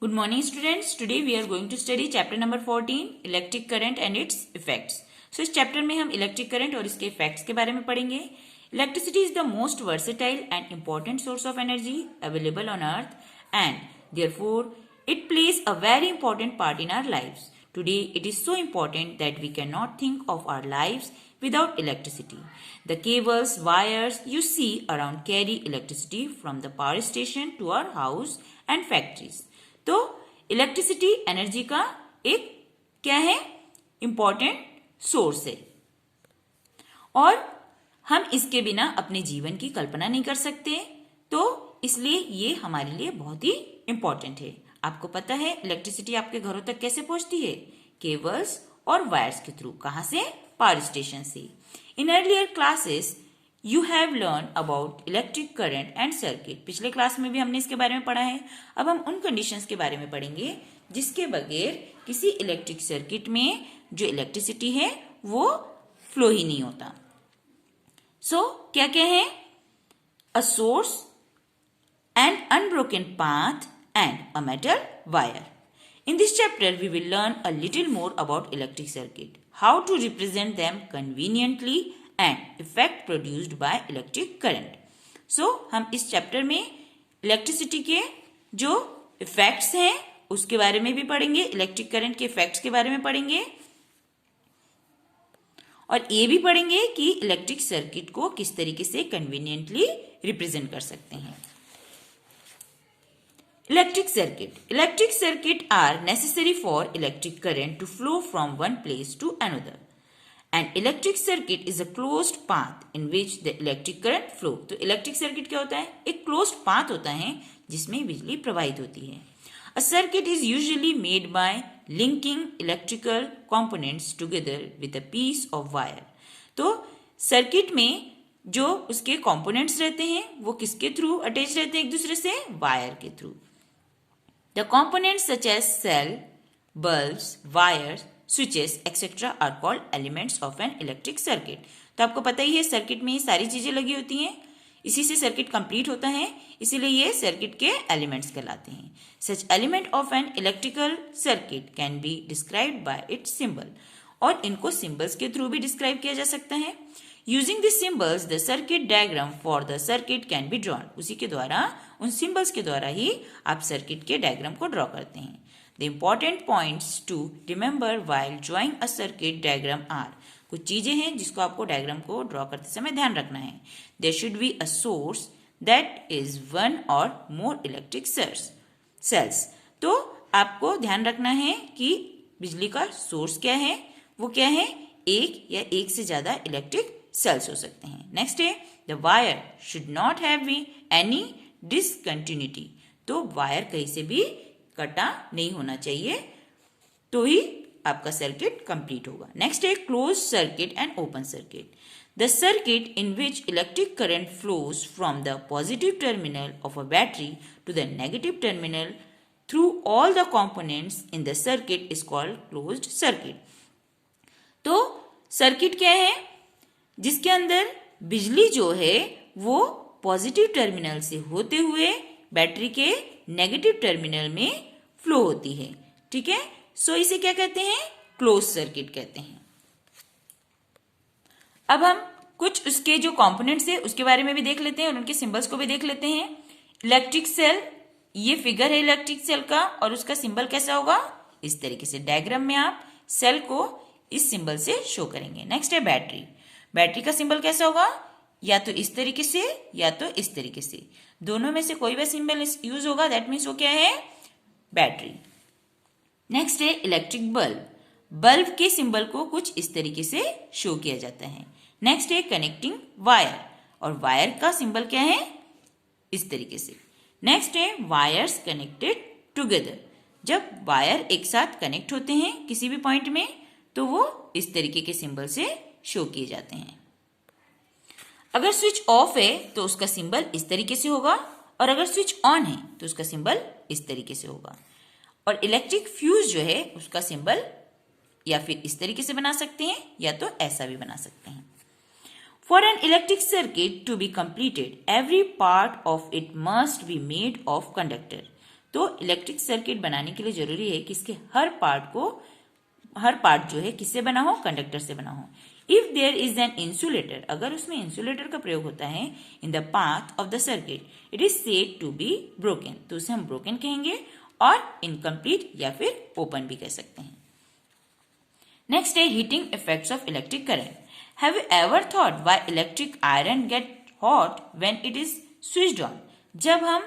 Good morning students. Today we are going to study chapter number 14 electric current and its effects. So इस chapter में हम electric current और इसके effects के बारे में पढ़ेंगे. Electricity is the most versatile and important source of energy available on earth and therefore it plays a very important part in our lives. Today it is so important that we cannot think of our lives without electricity. The cables, wires you see around carry electricity from the power station to our house and factories. तो electricity energy का एक क्या है important source है और हम इसके बिना अपने जीवन की कल्पना नहीं कर सकते, तो इसलिए ये हमारे लिए बहुत ही इंपॉर्टेंट है. आपको पता है इलेक्ट्रिसिटी आपके घरों तक कैसे पहुंचती है? केबल्स और वायर्स के थ्रू. कहां से? पावर स्टेशन से. In earlier classes you have learn about electric current and circuit. पिछले क्लास में भी हमने इसके बारे में पढ़ा है. अब हम उन कंडीशंस के बारे में पढ़ेंगे जिसके बगैर किसी इलेक्ट्रिक सर्किट में जो इलेक्ट्रिसिटी है वो फ्लो ही नहीं होता. सो क्या क्या है? A source and unbroken path and a metal wire. In this chapter, we will learn a little more about electric circuit, how to represent them conveniently and effect produced by electric current. So, हम इस chapter में electricity के जो effects हैं उसके बारे में भी पढ़ेंगे, इलेक्ट्रिक करंट के इफेक्ट्स के बारे में पढ़ेंगे और ये भी पढ़ेंगे कि इलेक्ट्रिक सर्किट को किस तरीके से कन्वीनियंटली रिप्रेजेंट कर सकते हैं. Electric circuit are necessary for electric current to flow from one place to another. An electric circuit is a closed path in which the electric current flow. तो electric circuit क्या होता है? एक closed path होता है जिसमें बिजली प्रवाहित होती है. A circuit is usually made by linking electrical components together with a piece of wire. तो सर्किट में जो उसके कंपोनेंट्स रहते हैं वो किसके थ्रू अटैच रहते हैं एक दूसरे से? वायर के through. The components such as cell, bulbs, wires, switches, etc. are called elements of an electric circuit. तो आपको पता ही है सर्किट में ये सारी चीजें लगी होती हैं, इसी से सर्किट कंप्लीट होता है, इसीलिए ये सर्किट के एलिमेंट्स कहलाते हैं. Such element of an electrical circuit can be described by its symbol. और इनको सिंबल्स के थ्रू भी डिस्क्राइब किया जा सकता है. Using these symbols, the circuit diagram for the circuit can be drawn. उसी के द्वारा, उन सिंबल्स के द्वारा ही आप सर्किट के डायग्राम को ड्रॉ करते हैं. The important points to remember while drawing a circuit diagram are. कुछ चीजें हैं जिसको आपको डायग्राम को ड्रॉ करते समय ध्यान रखना है. There should be a source that is one or more electric cells. तो आपको ध्यान रखना है कि बिजली का सोर्स क्या है, वो क्या है? एक या एक से ज्यादा इलेक्ट्रिक सेल्स हो सकते हैं. नेक्स्ट है the wire should not have any discontinuity. तो वायर कहीं से भी कटा नहीं होना चाहिए, तो ही आपका सर्किट कंप्लीट होगा. नेक्स्ट है close circuit and open circuit. The circuit in which electric current flows from the positive terminal of a battery to the negative terminal through all the components in the circuit is called closed circuit. तो circuit क्या है? जिसके अंदर बिजली जो है वो positive terminal से होते हुए बैटरी के नेगेटिव टर्मिनल में फ्लो होती है. ठीक है, सो इसे क्या कहते हैं? क्लोज सर्किट कहते हैं. अब हम कुछ उसके जो कंपोनेंट्स है उसके बारे में भी देख लेते हैं और उनके सिंबल्स को भी देख लेते हैं. इलेक्ट्रिक सेल, ये फिगर है इलेक्ट्रिक सेल का और उसका सिंबल कैसा होगा? इस तरीके से डायग्राम में आप सेल को इस सिंबल से शो करेंगे. नेक्स्ट है बैटरी. बैटरी का सिंबल कैसा होगा? या तो इस तरीके से या तो इस तरीके से, दोनों में से कोई भी सिंबल यूज होगा, दैट मीन्स वो क्या है? बैटरी. नेक्स्ट है इलेक्ट्रिक बल्ब. बल्ब के सिंबल को कुछ इस तरीके से शो किया जाता है. नेक्स्ट है कनेक्टिंग वायर और वायर का सिंबल क्या है? इस तरीके से. नेक्स्ट है वायर्स कनेक्टेड टुगेदर. जब वायर एक साथ कनेक्ट होते हैं किसी भी पॉइंट में तो वो इस तरीके के सिंबल से शो किए जाते हैं. अगर स्विच ऑफ है तो उसका सिंबल इस तरीके से होगा और अगर स्विच ऑन है तो उसका सिंबल इस तरीके से होगा. और इलेक्ट्रिक फ्यूज जो है उसका सिंबल या फिर इस तरीके से बना सकते हैं या तो ऐसा भी बना सकते हैं. For an electric circuit to be completed, every part of it must be made of conductor. तो इलेक्ट्रिक सर्किट बनाने के लिए जरूरी है कि इसके हर पार्ट जो है किससे बना हो, कंडक्टर से बना हो। If there is an insulator, अगर उसमें इंसुलेटर का प्रयोग होता है in the path of the circuit, it is said to be broken, तो उसे हम ब्रोकन कहेंगे और इनकम्प्लीट या फिर ओपन भी कह सकते हैं। नेक्स्ट है heating effects of electric current. Have you ever thought why electric iron get hot when it is switched on? जब हम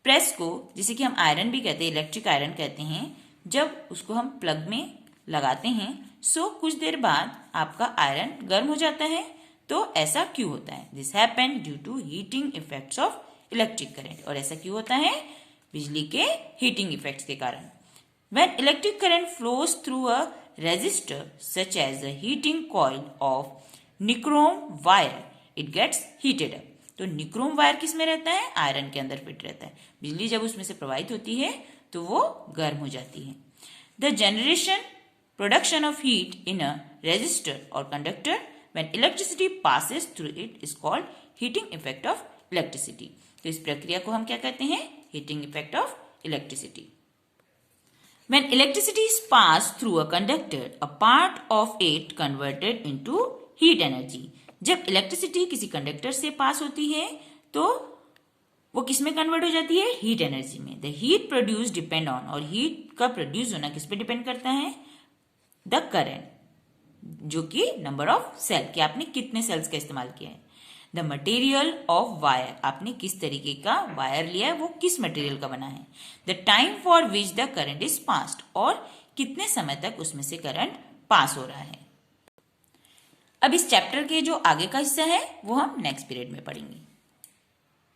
प्रेस को, जिसे कि हम आयरन भी कहते हैं, इलेक्ट्रिक आयरन कहते हैं, जब उसको हम प्लग में लगाते हैं सो कुछ देर बाद आपका आयरन गर्म हो जाता है। तो ऐसा क्यों होता है? This happen due to heating effects of electric current. और ऐसा क्यों होता है? बिजली के हीटिंग इफेक्ट्स के कारण। When electric current flows through a resistor such as a heating coil of nichrome wire, it gets heated up. तो निक्रोम वायर किस में रहता है? आयरन के अंदर फिट रहता है। बिजली जब उसमें से प्रवाहित होती है तो वो गर्म हो जाती है। The generation production of heat in a resistor or conductor when electricity passes through it is called heating effect of electricity. तो इस प्रक्रिया को हम क्या कहते हैं? Heating effect of electricity. When electricity is passed through a conductor, a part of it converted into heat energy. जब electricity किसी कंडक्टर से पास होती है तो वो किस में कन्वर्ट हो जाती है? हीट एनर्जी में। The heat produce depend on, और हीट का प्रोड्यूस होना किस पे डिपेंड करता है? द करंट, जो कि नंबर ऑफ सेल, कि आपने कितने सेल्स का इस्तेमाल किया है। द मटेरियल ऑफ वायर, आपने किस तरीके का वायर लिया है, वो किस मटेरियल का बना है। The time for which the current is passed, और कितने समय तक उसमें से करंट पास हो रहा है। अब इस चैप्टर के जो आगे का हिस्सा है वो हम नेक्स्ट पीरियड में पढ़ेंगे।